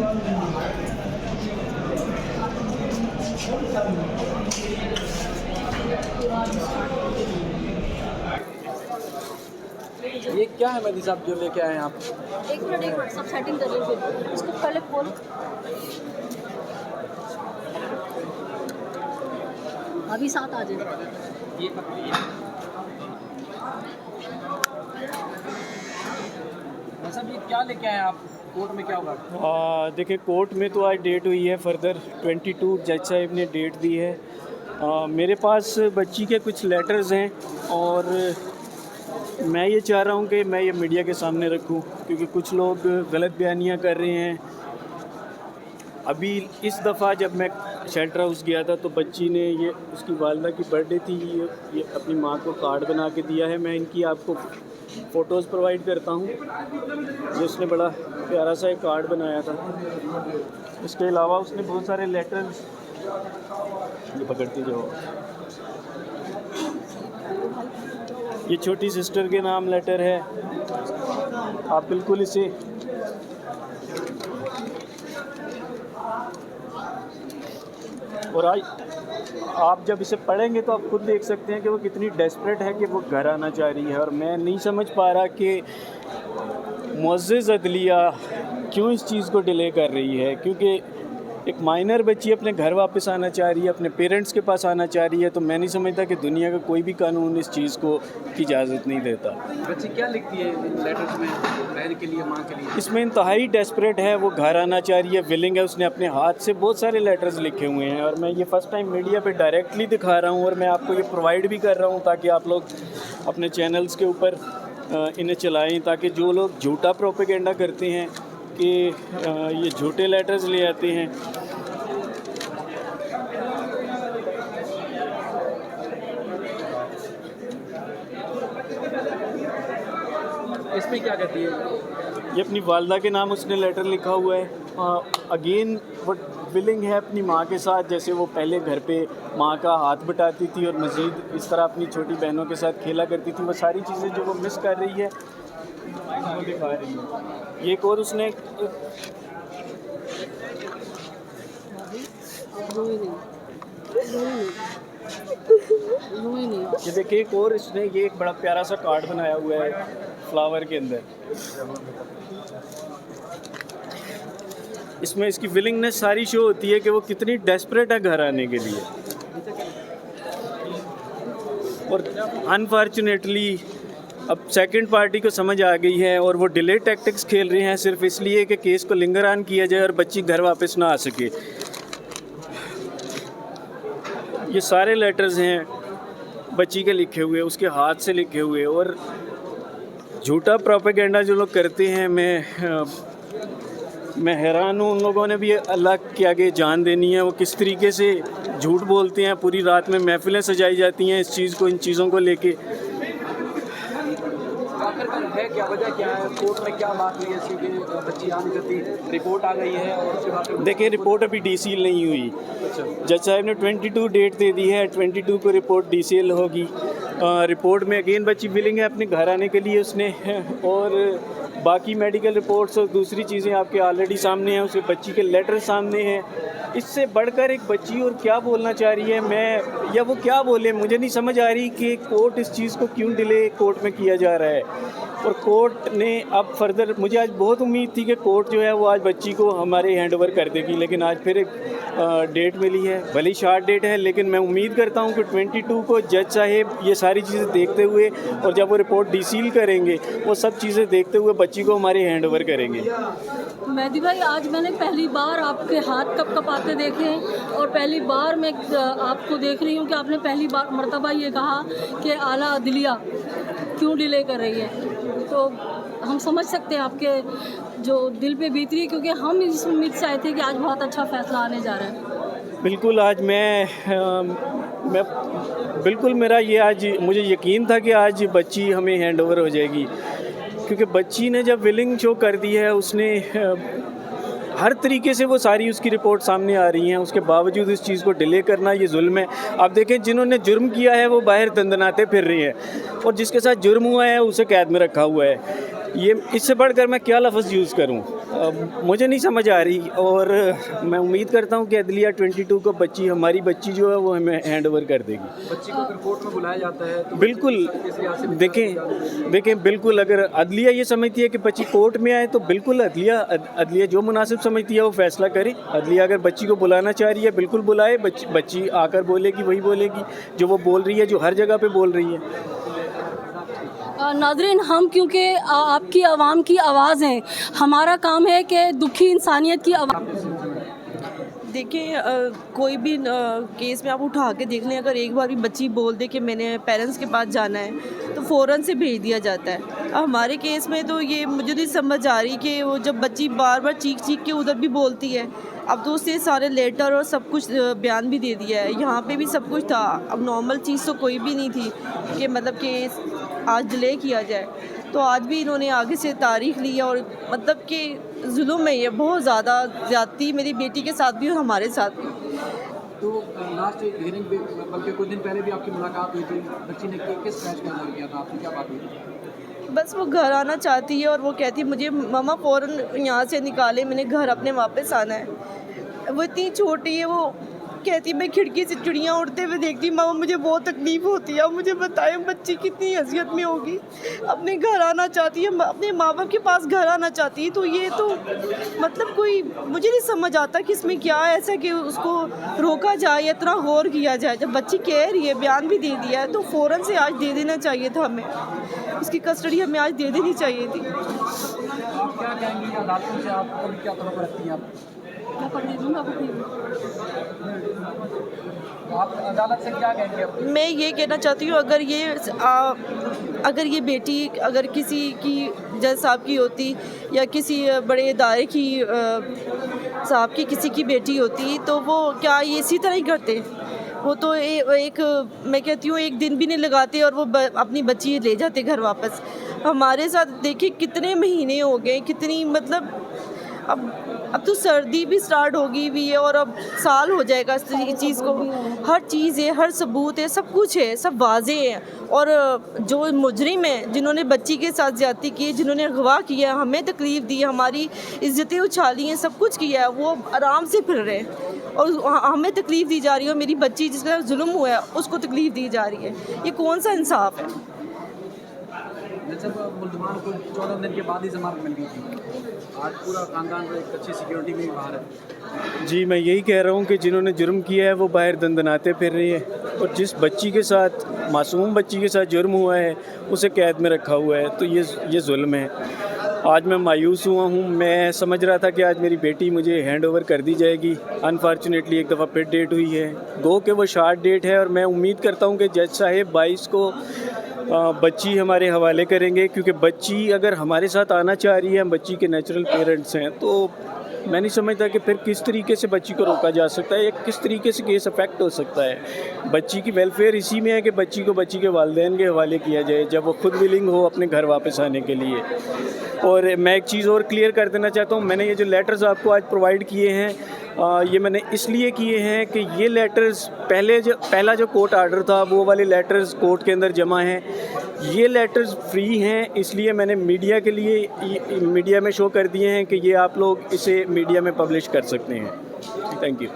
ये क्या है मेहदी साहब जो लेके आए हैं आप? एक मिनट सब सेटिंग कर लीजिए इसको पहले खोल। अभी साथ आ जाए। ये साहब ये क्या लेके आए हैं आप? कोर्ट में क्या होगा? देखिए, कोर्ट में तो आज डेट हुई है फर्दर 22, जज साहब ने डेट दी है। मेरे पास बच्ची के कुछ लेटर्स हैं और मैं ये चाह रहा हूँ कि मैं ये मीडिया के सामने रखूँ, क्योंकि कुछ लोग गलत बयानियाँ कर रहे हैं। अभी इस दफ़ा जब मैं शेल्टर हाउस गया था तो बच्ची ने ये, उसकी वालदा की बर्थडे थी, ये अपनी माँ को कार्ड बना के दिया है। मैं इनकी आपको फ़ोटोज़ प्रोवाइड करता हूँ। ये उसने बड़ा प्यारा सा एक कार्ड बनाया था। इसके अलावा उसने बहुत सारे लेटर्स, ये पकड़ती जाओ, ये छोटी सिस्टर के नाम लेटर है। आप बिल्कुल इसे और आज आप जब इसे पढ़ेंगे तो आप खुद देख सकते हैं कि वो कितनी डेस्परेट है कि वो घर आना चाह रही है। और मैं नहीं समझ पा रहा कि मुअज़्ज़िज़ अदलिया क्यों इस चीज़ को डिले कर रही है, क्योंकि एक माइनर बच्ची अपने घर वापस आना चाह रही है, अपने पेरेंट्स के पास आना चाह रही है। तो मैं नहीं समझता कि दुनिया का कोई भी कानून इस चीज़ को की इजाज़त नहीं देता। बच्ची क्या लिखती है इन लेटर्स में, बहन के लिए, माँ के लिए? इसमें इंतहाई डेस्परेट है, वो घर आना चाह रही है, विलिंग है। उसने अपने हाथ से बहुत सारे लेटर्स लिखे हुए हैं और मैं ये फ़र्स्ट टाइम मीडिया पे डायरेक्टली दिखा रहा हूँ और मैं आपको ये प्रोवाइड भी कर रहा हूँ ताकि आप लोग अपने चैनल्स के ऊपर इन्हें चलाएं, ताकि जो लोग झूठा प्रोपेगेंडा करते हैं कि ये झूठे लेटर्स ले आते हैं। इसमें क्या कहती है? ये अपनी वालदा के नाम उसने लेटर लिखा हुआ है। अगेन वो विलिंग है अपनी माँ के साथ, जैसे वो पहले घर पे माँ का हाथ बटाती थी और मज़ीद इस तरह अपनी छोटी बहनों के साथ खेला करती थी। वो सारी चीज़ें जो वो मिस कर रही है वो दिखा रही है। ये एक और उसने ये देखिए, एक और इसने ये एक बड़ा प्यारा सा कार्ड बनाया हुआ है फ्लावर के अंदर। इसमें इसकी विलिंगनेस सारी शो होती है कि वो कितनी डेस्परेट है घर आने के लिए। और अनफॉर्चुनेटली अब सेकंड पार्टी को समझ आ गई है और वो डिले टैक्टिक्स खेल रहे हैं सिर्फ इसलिए कि केस को लिंगर ऑन किया जाए और बच्ची घर वापस ना आ सके। ये सारे लेटर्स हैं बच्ची के लिखे हुए, उसके हाथ से लिखे हुए। और झूठा प्रोपेगेंडा जो लोग करते हैं, मैं हैरान हूँ। उन लोगों ने भी अल्लाह के आगे जान देनी है। वो किस तरीके से झूठ बोलते हैं, पूरी रात में महफिलें सजाई जाती हैं इस चीज़ को, इन चीज़ों को लेके। है क्या वजह क्या है? कोर्ट में क्या बात हुई है कि बच्ची आ नहीं सकती? रिपोर्ट आ गई है और उसके बाद देखिए, रिपोर्ट अभी डीसीएल नहीं हुई। अच्छा, जज साहब ने 22 डेट दे दी है, 22 को रिपोर्ट डीसीएल होगी। रिपोर्ट में अगेन बच्ची विलिंग है अपने घर आने के लिए उसने, और बाकी मेडिकल रिपोर्ट्स और दूसरी चीज़ें आपके ऑलरेडी सामने हैं। उसके बच्ची के लेटर सामने हैं। इससे बढ़कर एक बच्ची और क्या बोलना चाह रही है, मैं या वो क्या बोले, मुझे नहीं समझ आ रही कि कोर्ट इस चीज़ को क्यों डिले कोर्ट में किया जा रहा है। और कोर्ट ने अब फर्दर, मुझे आज बहुत उम्मीद थी कि कोर्ट जो है वो आज बच्ची को हमारे हैंडओवर कर देगी, लेकिन आज फिर एक डेट मिली है, भले शॉर्ट डेट है, लेकिन मैं उम्मीद करता हूँ कि 22 को जज साहेब ये सारी चीज़ें देखते हुए और जब वो रिपोर्ट डीसील करेंगे वो सब चीज़ें देखते हुए बच्ची को हमारे हैंडओवर करेंगे। मेहदी भाई, आज मैंने पहली बार आपके हाथ कपकपाते देखे हैं और पहली बार मैं आपको देख रही हूँ कि आपने पहली बार मर्तबा ये कहा कि आला अदलिया क्यों डिले कर रही है। तो हम समझ सकते हैं आपके जो दिल पे बीत रही है, क्योंकि हम इस उम्मीद से आए थे कि आज बहुत अच्छा फैसला आने जा रहा है। बिल्कुल, आज मैं बिल्कुल मेरा ये आज मुझे यकीन था कि आज बच्ची हमें हैंडओवर हो जाएगी, क्योंकि बच्ची ने जब विलिंग शो कर दी है, उसने हर तरीके से वो सारी उसकी रिपोर्ट सामने आ रही हैं। उसके बावजूद इस चीज़ को डिले करना ये जुल्म है। आप देखें, जिन्होंने जुर्म किया है वो बाहर दंदनाते फिर रही हैं और जिसके साथ जुर्म हुआ है उसे कैद में रखा हुआ है। ये इससे बढ़कर मैं क्या लफ्ज़ यूज़ करूं? मुझे नहीं समझ आ रही, और मैं उम्मीद करता हूँ कि अदलिया 22 को बच्ची, हमारी बच्ची जो है वो हमें हैंड ओवर कर देगी। बच्ची को अगर कोर्ट में बुलाया जाता है तो बिल्कुल देखें बिल्कुल, अगर अदलिया ये समझती है कि बच्ची कोर्ट में आए तो बिल्कुल अदलिया जो मुनासिब समझती है वो फैसला करे। अदलिया अगर बच्ची को बुलाना चाह रही है बिल्कुल बुलाए, बच्ची आकर बोलेगी, वही बोलेगी जो वो बोल रही है, जो हर जगह पे बोल रही है। नाज़रीन, हम क्योंकि आपकी आवाम की आवाज़ हैं, हमारा काम है कि दुखी इंसानियत की आवाज़। देखिए, कोई भी केस में आप उठा के देख लें, अगर एक बार भी बच्ची बोल दे कि मैंने पेरेंट्स के पास जाना है तो फ़ौरन से भेज दिया जाता है। अब हमारे केस में तो ये मुझे नहीं समझ आ रही कि वो जब बच्ची बार बार चीख के उधर भी बोलती है, अब तो उससे सारे लेटर और सब कुछ बयान भी दे दिया है, यहाँ पे भी सब कुछ था। अब नॉर्मल चीज़ तो कोई भी नहीं थी कि मतलब कि आज डिले किया जाए, तो आज भी इन्होंने आगे से तारीख ली और मतलब कि जुल्म है ये, बहुत ज़्यादा ज़्यादती मेरी बेटी के साथ भी और हमारे साथ भी। तो लास्ट हियरिंग पे बल्कि कुछ दिन पहले भी आपकी मुलाकात हुई थी, बच्ची ने किस क्रैश का इज़हार किया था, आपसे क्या बात हुई थी? बस वो घर आना चाहती है और वो कहती है मुझे मामा फ़ौरन यहाँ से निकाले, मैंने घर अपने वापस आना है। वो इतनी छोटी है, वो कहती मैं खिड़की से चिड़ियाँ उड़ते हुए देखती, मामा मुझे बहुत तकलीफ़ होती है, मुझे बताएं बच्ची कितनी अजियत में होगी, अपने घर आना चाहती है, अपने माँ बाप के पास घर आना चाहती है। तो ये तो मतलब कोई मुझे नहीं समझ आता कि इसमें क्या है ऐसा कि उसको रोका जाए या इतना गौर किया जाए। जब बच्ची कह रही है, बयान भी दे दिया है, तो फ़ौरन से आज दे देना चाहिए था हमें, उसकी कस्टडी हमें आज दे देनी चाहिए थी। आप क्या कहेंगी अदालतों से, आप कभी क्या तौर पर रखती हैं आप अदालत से क्या कहेंगे? मैं ये कहना चाहती हूँ, अगर ये बेटी अगर किसी की जज साहब की होती या किसी बड़े इदारे की साहब की किसी की बेटी होती तो वो क्या ये इसी तरह ही करते? वो तो एक मैं कहती हूँ एक दिन भी नहीं लगाते और वो अपनी बच्ची ले जाते घर वापस। हमारे साथ देखिए कितने महीने हो गए, कितनी मतलब अब तो सर्दी भी स्टार्ट होगी भी है और अब साल हो जाएगा इस चीज़ को। हर चीज़ है, हर सबूत है, सब कुछ है, सब वाजे है। और जो मुजरिम है जिन्होंने बच्ची के साथ ज़्यादती की, जिन्होंने अगवा किया, हमें तकलीफ़ दी, हमारी इज्जतें उछाली हैं, सब कुछ किया है, वो आराम से फिर रहे हैं और हमें तकलीफ़ दी जा रही है और मेरी बच्ची जिसका जुल्म हुआ है उसको तकलीफ़ दी जा रही है। ये कौन सा इंसाफ है? जैसे मुल्ज़मान को 14 दिन के बाद ही ज़मानत मिल गई थी, आज पूरा ख़ानदान एक अच्छी सिक्योरिटी में बाहर है। जी, मैं यही कह रहा हूँ कि जिन्होंने जुर्म किया है वो बाहर दंदनाते फिर रही है, और जिस बच्ची के साथ, मासूम बच्ची के साथ जुर्म हुआ है उसे कैद में रखा हुआ है, तो ये जुल्म है। आज मैं मायूस हुआ हूँ, मैं समझ रहा था कि आज मेरी बेटी मुझे हैंड ओवर कर दी जाएगी। अनफॉर्चुनेटली एक दफ़ा फिर डेट हुई है, गो के वो शार्ट डेट है, और मैं उम्मीद करता हूँ कि जज साहिब 22 को बच्ची हमारे हवाले करेंगे, क्योंकि बच्ची अगर हमारे साथ आना चाह रही है, हम बच्ची के नेचुरल पेरेंट्स हैं, तो मैं नहीं समझता कि फिर किस तरीके से बच्ची को रोका जा सकता है या किस तरीके से केस अफेक्ट हो सकता है। बच्ची की वेलफेयर इसी में है कि बच्ची को बच्ची के वालिदैन के हवाले किया जाए जब वो खुद विलिंग हो अपने घर वापस आने के लिए। और मैं एक चीज़ और क्लियर कर देना चाहता हूँ, मैंने ये जो लेटर्स आपको आज प्रोवाइड किए हैं, ये मैंने इसलिए किए हैं कि ये लेटर्स पहला जो कोर्ट आर्डर था वो वाले लेटर्स कोर्ट के अंदर जमा हैं। ये लेटर्स फ्री हैं, इसलिए मैंने मीडिया के लिए मीडिया में शो कर दिए हैं कि ये आप लोग इसे मीडिया में पब्लिश कर सकते हैं। Thank you.